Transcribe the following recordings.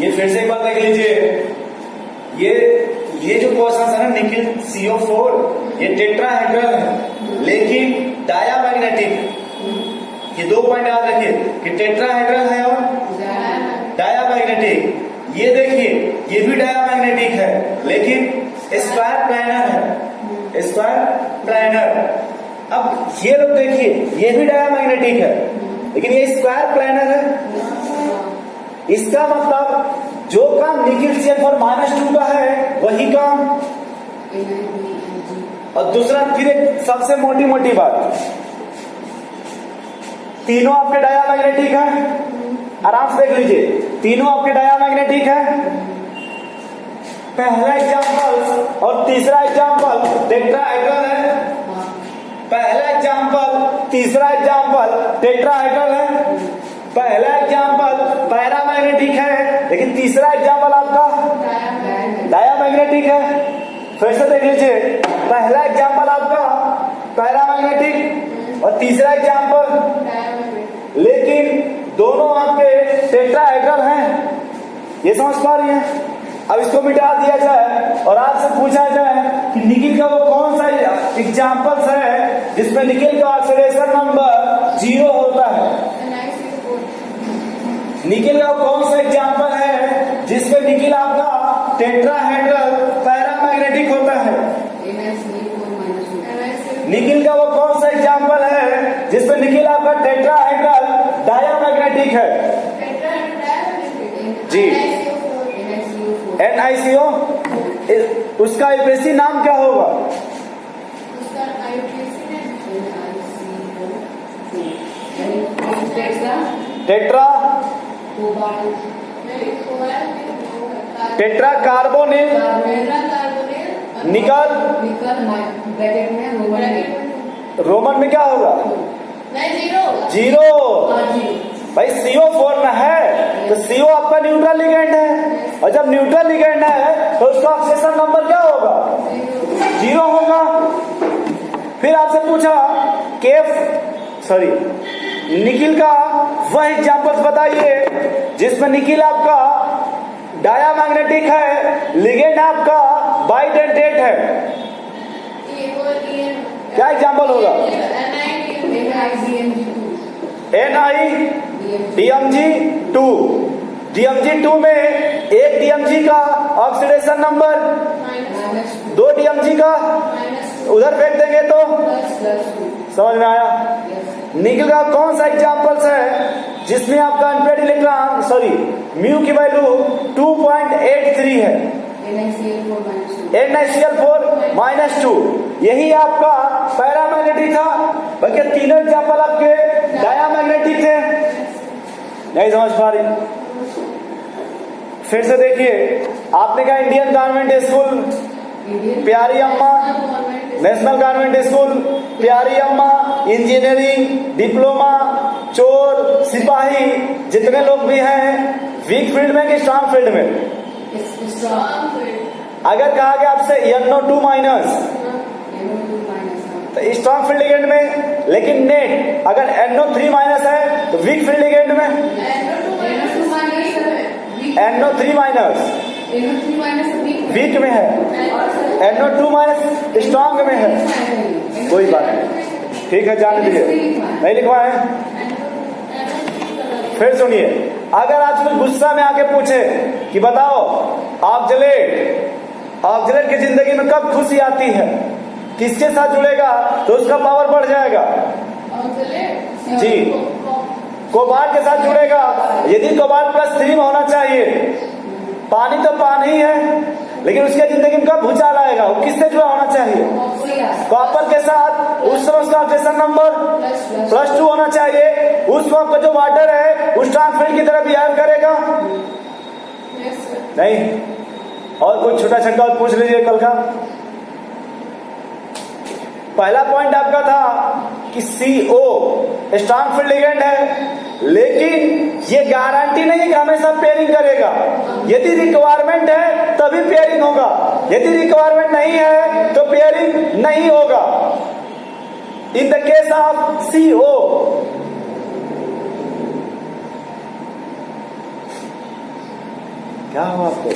ये फिर से एक बार देख लीजिए, ये जो क्वेश्चन है ना निकिल CO4 ये टेट्राहेड्रल है लेकिन डायामैग्नेटिक। ये 2 पॉइंट याद रखिए कि टेट्राहेड्रल है और डायामैग्नेटिक। ये देखिए ये भी डायामैग्नेटिक है लेकिन स्क्वायर प्लानर है, स्क्वायर प्लानर। अब ये लोग देखिए ये भी डायामैग्नेटिक है लेकिन ये स्क्वायर प्लानर है। इसका मतलब जो काम निकिल CF4 -2 का है वही काम। और दूसरा फिर एक सबसे मोटी मोटी बात, तीनों आपके डायामैग्नेटिक है। आराम से देख लीजिए, तीनों आपके डायामैग्नेटिक है। पहला एग्जांपल और तीसरा एग्जांपल टेट्राहेड्रल है। पहला एग्जांपल तीसरा एग्जांपल टेट्राहेड्रल है। पहला एग्जांपल पैरामैग्नेटिक है लेकिन तीसरा एग्जांपल आपका डायामैग्नेटिक है। फिर से देख लीजिए, पहला एग्जांपल आपका पैरामैग्नेटिक और तीसरा एग्जांपल, लेकिन दोनों आपके टेट्राहेड्रल हैं। ये समझ पा रही हैं? अब इसको मिटा दिया जाए और आपसे पूछा जाए कि निकिल का वो कौन सा एग्जांपल्स है जिसमें निकिल का ऑक्सीडेशन नंबर 0 होता है। निकिल का कौन सा एग्जांपल है जिसमें निकिल आपका टेट्राहेड्रल पैरामैग्नेटिक होता है। निकिल का वो कौन सा एग्जांपल है जिसमें निकिल आपका टेट्राहेड्रल डायामैग्नेटिक है। जी NiCO। उसका आईयूपीएसी नाम क्या होगा? टेट्रा टेट्रा कार्बोनिल निकल रोमन में क्या होगा? 0। भाई CO4 ना है तो CO आपका न्यूट्रल लिगेंड है और जब न्यूट्रल लिगेंड है तो उसका ऑक्सीडेशन नंबर क्या होगा? 0 होगा। फिर आपसे पूछा निकिल का वह एग्जांपल्स बताइए जिसमें निकिल आपका डायामैग्नेटिक है, लिगेंड आपका बाइडेंटेट है। क्या एग्जांपल होगा? NiDMG2। DMG2 में एक DMG का ऑक्सीडेशन नंबर 2 DMG का उधर फेंक देंगे तो समझ में आया? निकिल का कौन सा एग्जांपल्स है जिसमें आपका अनपेड इलेक्ट्रॉन म्यू की वैल्यू 2.83 है। NiCl4-2 यही आपका पैरामैग्नेटिक था। बाकी तीनों एग्जांपल आपके डायामैग्नेटिक थे। नहीं समझ पा रही? फिर से देखिए, आपने कहा इंडियन गवर्नमेंट स्कूल प्यारी अम्मा, नेशनल गवर्नमेंट स्कूल प्यारी अम्मा, इंजीनियरिंग डिप्लोमा, चोर सिपाही जितने लोग भी हैं वीक फील्ड में कि स्ट्रांग फील्ड में? अगर कहा गया आपसे NO2- तो स्ट्रांग फील्ड लिगेंड में, लेकिन नेट अगर NO3- है तो वीक फील्ड लिगेंड में NO3- वीक में है, NO2- स्ट्रांग में है। कोई बात नहीं, ठीक है, जाने दीजिए, नहीं लिखवाए। फिर सुनिए, अगर आपसे गुस्सा में आके पूछे कि बताओ ऑक्जेलेट की जिंदगी में कब खुशी आती है, किसके साथ जुड़ेगा तो उसका पावर बढ़ जाएगा? जी, कोबाल्ट के साथ जुड़ेगा। यदि कोबाल्ट +3 होना चाहिए, पानी तो पानी ही है, लेकिन उसके जिंदगी में कब भूचाल आएगा? वो किससे जुड़ा होना चाहिए? कॉपर के साथ। उस समय उसका ऑक्सीडेशन नंबर +2 होना चाहिए। उस वक्त का जो वाटर है उस ट्रांसफर की तरह बिहेव करेगा? नहीं। और कुछ छोटा छोटा पूछ लीजिए कल का। पहला पॉइंट आपका था कि CO स्ट्रांग फील्ड लिगेंड है, लेकिन ये गारंटी नहीं कि हमेशा पेयरिंग करेगा। यदि रिक्वायरमेंट है तभी पेयरिंग होगा, यदि रिक्वायरमेंट नहीं है तो पेयरिंग नहीं होगा। In the case of CO, क्या हुआ आपको?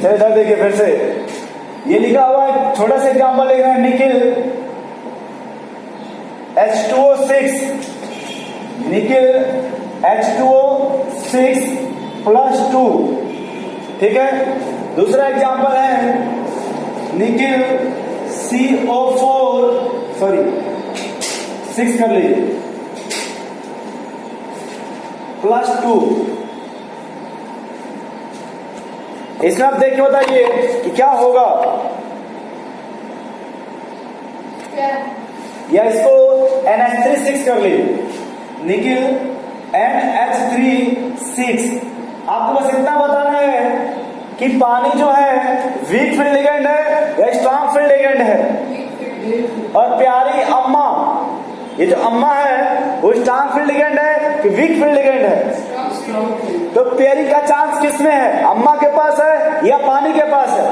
चलिए इधर देखिए फिर से, ये लिखा हुआ है, छोटा सा एग्जाम्पल लिख रहे हैं, निकिल H2O6, निकिल H2O6 +2, ठीक है। दूसरा एग्जाम्पल है निकिल CO4, सॉरी 6 कर लीजिए, +2। इसमें आप देख के बताइए कि क्या होगा। या इसको NH3 6 कर लीजिए, निकिल NH3 आपको बस इतना बताना है कि पानी जो है वीक फील्ड लिगेंड है या स्ट्रॉन्ग फील्ड लिगेंड है। और प्यारी अम्मा, ये जो अम्मा है वो स्ट्रॉन्ग फील्ड लिगेंड है कि वीक फील्ड लिगेंड है? तो पेयरिंग का चांस किसमें है? अम्मा के पास है या पानी के पास है?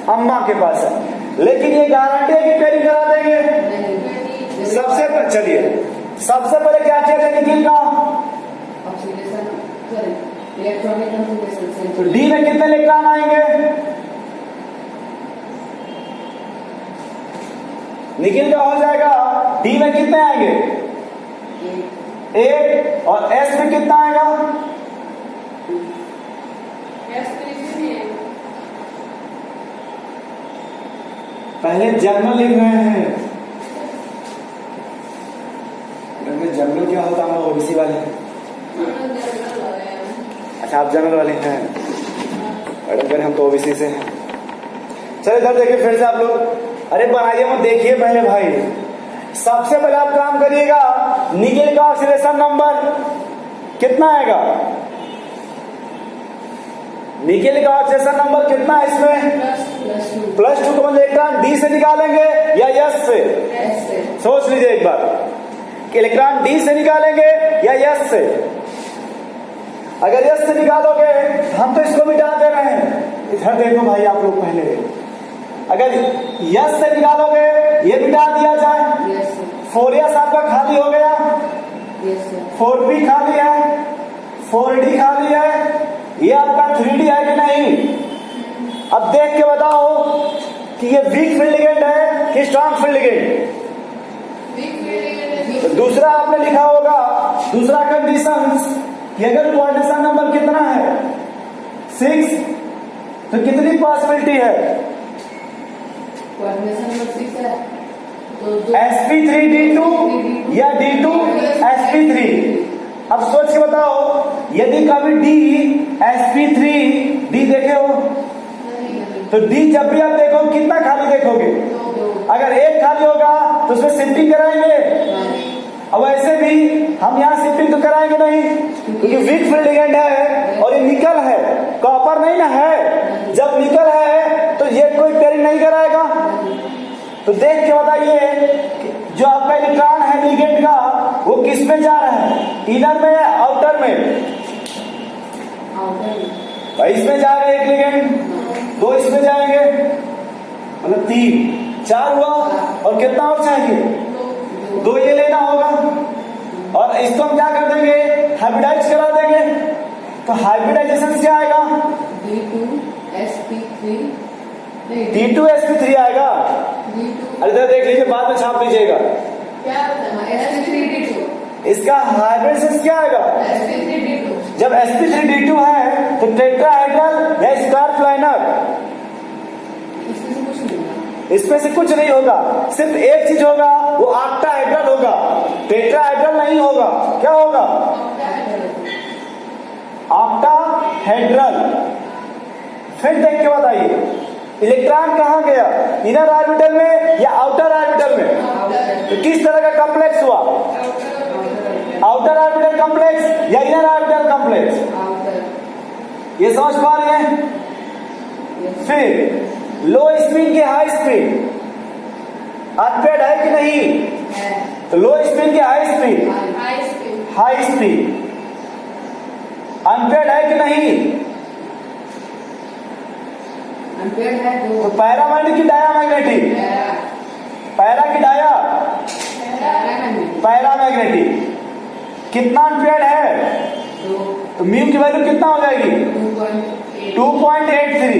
अम्मा के पास है। लेकिन ये गारंटी है कि पेयरिंग करा देंगे? सबसे पहले चलिए, सबसे पहले क्या किया जाए निकिल का? तो डी में कितने इलेक्ट्रॉन आएंगे? निकिल का हो जाएगा, डी में कितने आएंगे? 1। और एस में कितना आएगा? पहले जर्नल लिख रहे हैं। जर्नल क्या होता है? ओबीसी वाले। अच्छा, आप जनरल वाले हैं मैडम, हम तो ओबीसी से हैं। चलिए इधर देखिए फिर से आप लोग, अरे बनाइए मत, देखिए पहले भाई। सबसे पहले आप काम करिएगा, निकिल का ऑक्सीडेशन नंबर कितना आएगा? निकिल का ऑक्सीडेशन नंबर कितना है इसमें? +2 को इलेक्ट्रॉन डी से निकालेंगे या एस से? सोच लीजिए एक बार कि इलेक्ट्रॉन डी से निकालेंगे या एस से। अगर एस से निकालोगे हम तो इसको मिटा दे रहे हैं। इधर देखो भाई आप लोग पहले, अगर एस से निकालोगे ये मिटा दिया जाए, 4s आपका खाली हो गया, 4p खाली है, 4d खाली है, ये आपका 3d है कि नहीं? अब देख के बताओ कि ये वीक फील्ड लिगेंड है कि स्ट्रॉन्ग फील्ड लिगेंड? तो दूसरा आपने लिखा होगा, दूसरा कंडीशन कि अगर कोऑर्डिनेशन नंबर कितना है 6, तो कितनी पॉसिबिलिटी है? कोऑर्डिनेशन नंबर 6 है तो sp3d2 या d2 sp3। अब सोच के बताओ, यदि कभी d sp3d देखे हो तो d जब भी आप देखो कितना खाली देखोगे? अगर एक खाली होगा तो उसमें शिफ्टिंग कराएंगे, अब वैसे भी हम यहाँ शिफ्टिंग तो कराएंगे नहीं, क्योंकि वीक फील्ड लिगेंड है और ये निकल है, कॉपर नहीं ना है। जब निकल है तो ये कोई पेयरिंग नहीं कराएगा। तो देख के बताइए जो आपका इलेक्ट्रॉन है लिगेंड का वो किस में जा रहा है, इनर में या आउटर में? भाई इसमें जा रहे एक लिगेंड, 2 इसमें जाएंगे, मतलब 3, 4 हुआ, और कितना और चाहिए? 2 ये लेना होगा, और इसको हम क्या कर देंगे? हाइब्रिडाइज करा देंगे। तो हाइब्रिडाइजेशन क्या आएगा? D2sp3 आएगा। अरे इधर देख लीजिए, बाद में छाप लीजिएगा। इसका हाइब्रिडाइजेशन क्या आएगा? जब sp3d2 है तो टेट्राहेड्रल या स्क्वायर प्लानर, इसमें से कुछ नहीं होगा, सिर्फ एक चीज होगा, वो ऑक्टाहेड्रल होगा, टेट्राहेड्रल नहीं होगा। क्या होगा? ऑक्टाहेड्रल। फिर देख के बताइए, इलेक्ट्रॉन कहाँ गया? इनर ऑर्बिटल में या आउटर ऑर्बिटल में? तो किस तरह का कॉम्प्लेक्स हुआ? आउटर ऑर्बिटल कॉम्प्लेक्स या इनर ऑर्बिटल कॉम्प्लेक्स? ये समझ पा रहे हैं? फिर लो स्पिन की हाई स्पीड, अनपेड है कि नहीं? तो लो स्पिन की high speed, high speed unpaired है कि नहीं? अनपेड है। तो पैरामैग्नेटिक की डायामैग्नेटिक? पैरा की डाया? पैरामैग्नेटिक। कितना अनपेड है? 2 तो म्यू की वैल्यू कितना हो जाएगी? 2.8 2.83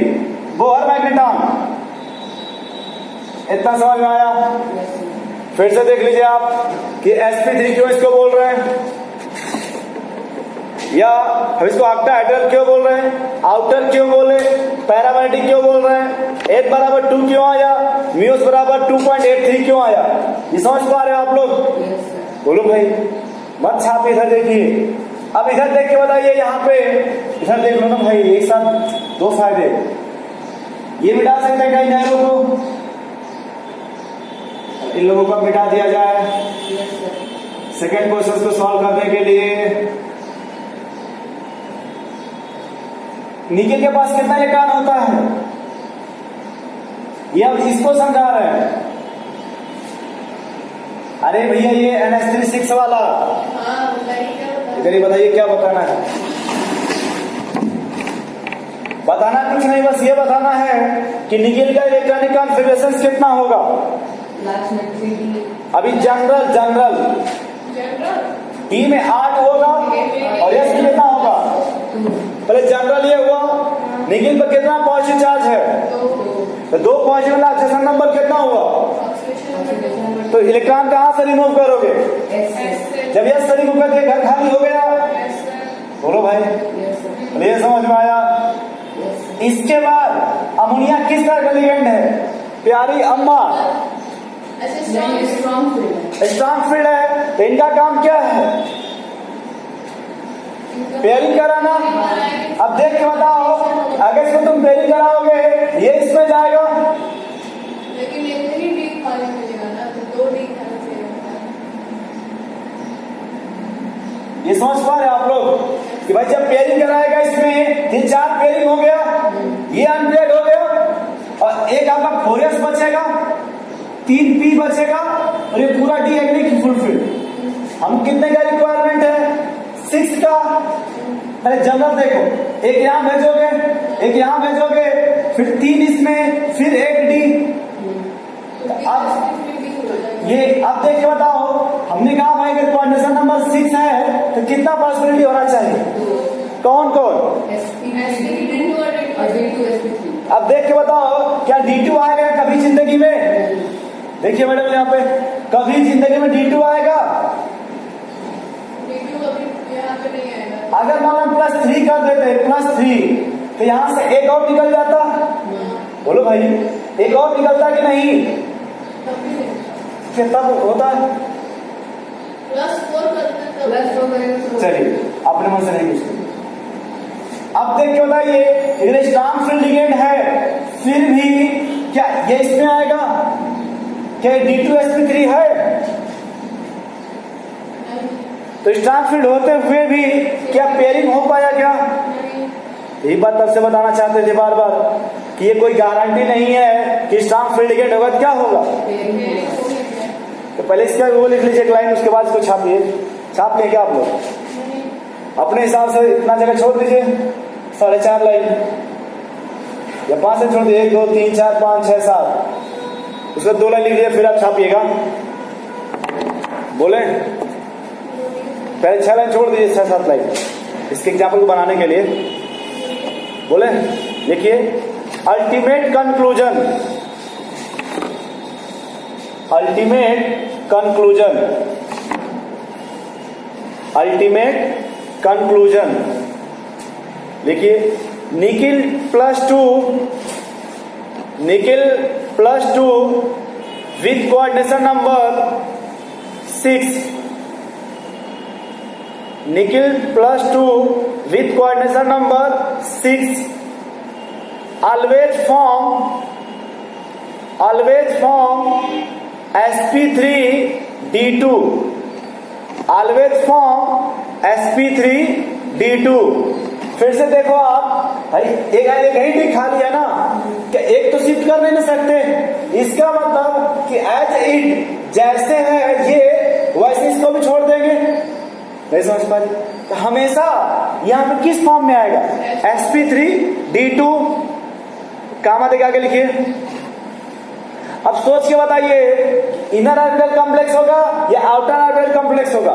बोहर मैग्नेटॉन। इतना समझ में आया? yes sir फिर से देख लीजिए आप कि sp3 क्यों इसको बोल रहे हैं, या हम इसको ऑक्टाहेड्रल क्यों बोल रहे हैं, आउटर क्यों बोले, पैरामैग्नेटिक क्यों बोल रहे हैं, 1 बराबर 2 क्यों आया, म्यूस बराबर 2.83 क्यों आया? ये समझ पा रहे हो आप लोग? yes sir बोलो भाई, मत छाप, इधर देखिए। अब इधर देख के बताइए, यहाँ पे इधर देख लो ना भाई, एक साथ दो फायदे। ये मिटा सकते हैं कई नहरों को, इन लोगों को मिटा दिया जाए yes sir सेकेंड क्वेश्चन को सॉल्व करने के लिए। निकेल के पास कितना इलेक्ट्रॉन होता है, ये अब इसको समझा रहे हैं। अरे भैया ये NH3 वाला, हाँ बताइए क्या बता इधर ही बताइए क्या बताना है। बताना कुछ नहीं, बस ये बताना है कि निकेल का इलेक्ट्रॉनिक कॉन्फ़िगरेशन कितना होगा। लास्ट में 3D अभी जनरल जनरल टी में 8 होगा और एस में कितना होगा? 2 पहले जनरल ये हुआ, निकेल पर कितना पॉजिटिव चार्ज है? तो 2 पॉजिटिव वाला ऑक्सीजन नंबर कितना हुआ? तो इलेक्ट्रॉन कहां से रिमूव करोगे? S से जब यस से रिमूव करके घर खाली हो गया। बोलो भाई, yes sir ये समझ में आया? yes sir इसके बाद अमोनिया किस तरह का लिगेंड है? प्यारी अम्मा, नहीं स्ट्रॉन्ग फील्ड स्ट्रॉन्ग फील्ड है, तो इनका काम क्या है? पेयरिंग कराना। अब देख के बताओ, अगर इसको तुम पेयरिंग कराओगे ये इसमें जाएगा, लेकिन एक ही डी खाली मिलेगा ना, तो 2 डी खाली चाहिए। ये समझ पा रहे आप लोग कि भाई जब पेयरिंग कराएगा इसमें 3-4 पेयरिंग हो गया, ये अनपेयर्ड हो गया, और एक आपका 4s बचेगा, 3 p बचेगा, और ये पूरा डी एग्री फुलफिल। हम कितने का रिक्वायरमेंट है? 6 का। पहले जनरल देखो, एक यहां भेजोगे, एक यहां भेजोगे, फिर 3 इसमें, फिर 1 डी। अब ये अब देख के बताओ, हमने कहा भाई अगर कोऑर्डिनेशन नंबर 6 है तो कितना पॉसिबिलिटी होना चाहिए? कौन कौन? SP2 और D2 SP3 अब देख के बताओ, क्या D2 आएगा कभी जिंदगी में? देखिए मैडम यहाँ पे, कभी जिंदगी में D2 आएगा? D2 अभी यहाँ पे नहीं आएगा। अगर मान लो +3 कर देते, +3, तो यहाँ से एक और निकल जाता। बोलो भाई, एक और निकलता कि नहीं? तभी नहीं। कितना होता है? +4 करते हैं तब। प्लस 4 करेंगे तो चलिए, अपने मन से नहीं पूछते। अब देख के बताइए, अगर स्ट्रॉन्ग फील्ड लिगेंड है, फिर भी क्या ये इसमें आएगा? क्या D2sp3 है? तो स्ट्रॉन्ग फील्ड होते हुए भी क्या पेयरिंग हो पाया क्या? यही बात तब से बताना चाहते थे बार बार कि ये कोई गारंटी नहीं है कि स्ट्रॉन्ग फील्ड लिगेंड होगा, क्या होगा? तो पहले इसका वो लिख लीजिए एक लाइन, उसके बाद इसको छापिए। छाप लेंगे आप लोग अपने हिसाब से, इतना जगह छोड़ दीजिए, 4.5 लाइन या 5 से छोड़ दीजिए, 1 2 3 4 5 6 7, उसमें 2 लाइन लिख लीजिए, फिर आप छापिएगा। बोले पहले 6 लाइन छोड़ दीजिए, 6-7 लाइन इसके एग्जाम्पल को बनाने के लिए। बोले देखिए, ultimate conclusion, ultimate conclusion, ultimate conclusion देखिए, nickel +2 with coordination number 6, nickel +2 with coordination number 6 always form sp3d2, always form sp3d2। फिर से देखो आप भाई, एक ही डी खाली है ना, क्या एक तो शिफ्ट कर नहीं सकते? इसका मतलब कि एज इट जैसे है ये, वैसे इसको भी छोड़ देंगे। नहीं समझ पा रही? तो हमेशा यहाँ पे किस फॉर्म में आएगा? sp3d2। कामा देके आगे लिखिए। अब सोच के बताइए, इनर ऑर्बिटल कॉम्प्लेक्स होगा या आउटर ऑर्बिटल कॉम्प्लेक्स होगा?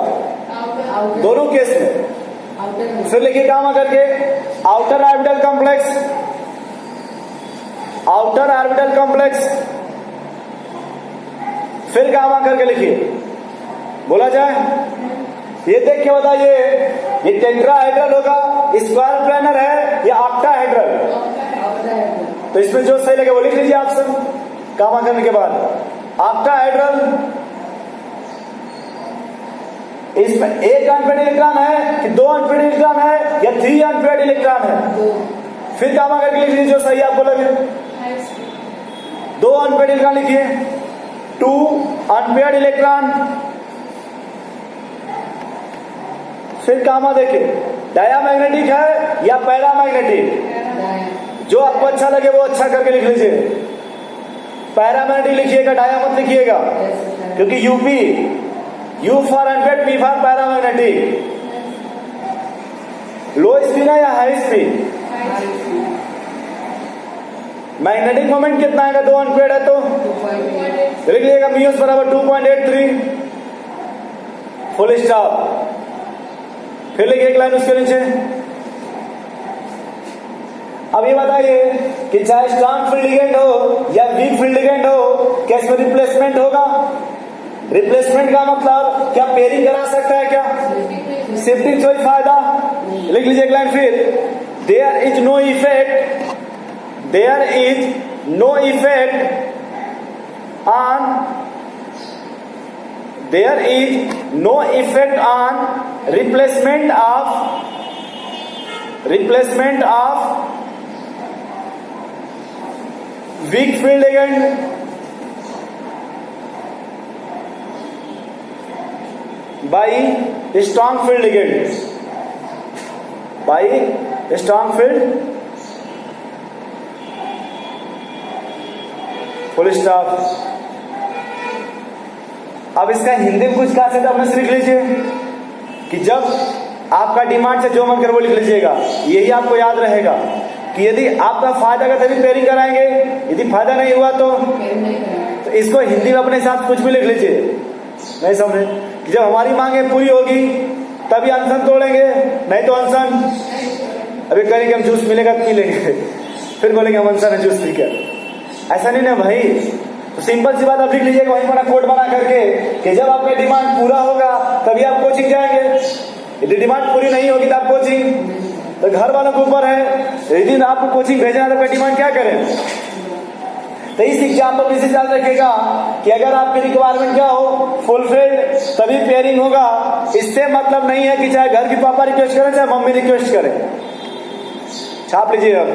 दोनों केस में Outer. फिर लिखिए काम करके outer orbital complex, outer orbital complex. फिर काम करके लिखिए, बोला जाए ये देख के बताइए ये टेट्राहेड्रल होगा, स्क्वायर प्लेनर है या ऑक्टाहेड्रल? Outer. तो इसमें जो सही लगे वो लिख लीजिए ऑप्शन काम करने के बाद। ऑक्टाहेड्रल, इसमें एक अनपेड इलेक्ट्रॉन है कि 2 अनपेड इलेक्ट्रॉन है या 3 अनपेड इलेक्ट्रॉन है? 2. फिर काम करके लिख लीजिए जो सही आपको लगे। 2 अनपेड इलेक्ट्रॉन लिखिए, 2 अनपेड इलेक्ट्रॉन। फिर कामा देखिए डायामैग्नेटिक है या पैरामैग्नेटिक, Dia. जो आपको अच्छा लगे वो अच्छा करके लिख लीजिए। पैरामैग्नेटिक लिखिएगा, डाया मत लिखिएगा, Yes, sir. क्योंकि UP, U for unpaired, P for paramagnetic. Low spin है या हाई स्पिन? मैग्नेटिक मोमेंट कितना है? 2 अनपेड है तो 2.8. लिख लीजिएगा म्यूस बराबर 2.83, फुल स्टॉप। फिर लिखिए एक लाइन उसके नीचे। अब ये बताइए कि चाहे स्ट्रॉन्ग फील्ड लिगेंड हो या वीक फील्ड लिगेंड हो, क्या इसमें रिप्लेसमेंट होगा? रिप्लेसमेंट का मतलब क्या पेयरिंग करा सकता है क्या? शिफ्टिंग से फायदा? लिख लीजिए एक लाइन फिर, there is no effect, there is no effect on, there is no effect on replacement of weak field ligand by strong field ligand, by strong field, full stop। अब इसका हिंदी में कुछ कहा सकते अपने से लिख लीजिए कि जब आपका डिमांड से जो मन कर वो लिख लीजिएगा, यही आपको याद रहेगा कि यदि आपका फायदा का तभी पेयरिंग कराएंगे, यदि फायदा नहीं हुआ तो इसको हिंदी में अपने हिसाब से कुछ भी लिख लीजिए। नहीं समझे कि जब हमारी मांगे पूरी होगी तभी अनशन तोड़ेंगे, नहीं तो अनशन अभी करेंगे, हम जूस मिलेगा तो पी लेंगे, फिर बोलेंगे हम अनशन है जूस पी कर। ऐसा नहीं ना भाई। तो सिंपल सी बात आप लिख लीजिएगा वहीं पर कोड बना करके कि जब आपका डिमांड पूरा होगा तभी आप कोचिंग जाएंगे, यदि डिमांड पूरी नहीं होगी तो आप कोचिंग, तो घर वालों के ऊपर है, यदि आपको कोचिंग भेजना है तो आपका डिमांड क्या करें। तो इस एग्जाम्पल में याद रखिएगा कि अगर आपकी रिक्वायरमेंट क्या हो फुलफिल्ड तभी पेयरिंग होगा। इससे मतलब नहीं है कि चाहे घर की पापा रिक्वेस्ट करें चाहे मम्मी रिक्वेस्ट करें। छाप लीजिए अब।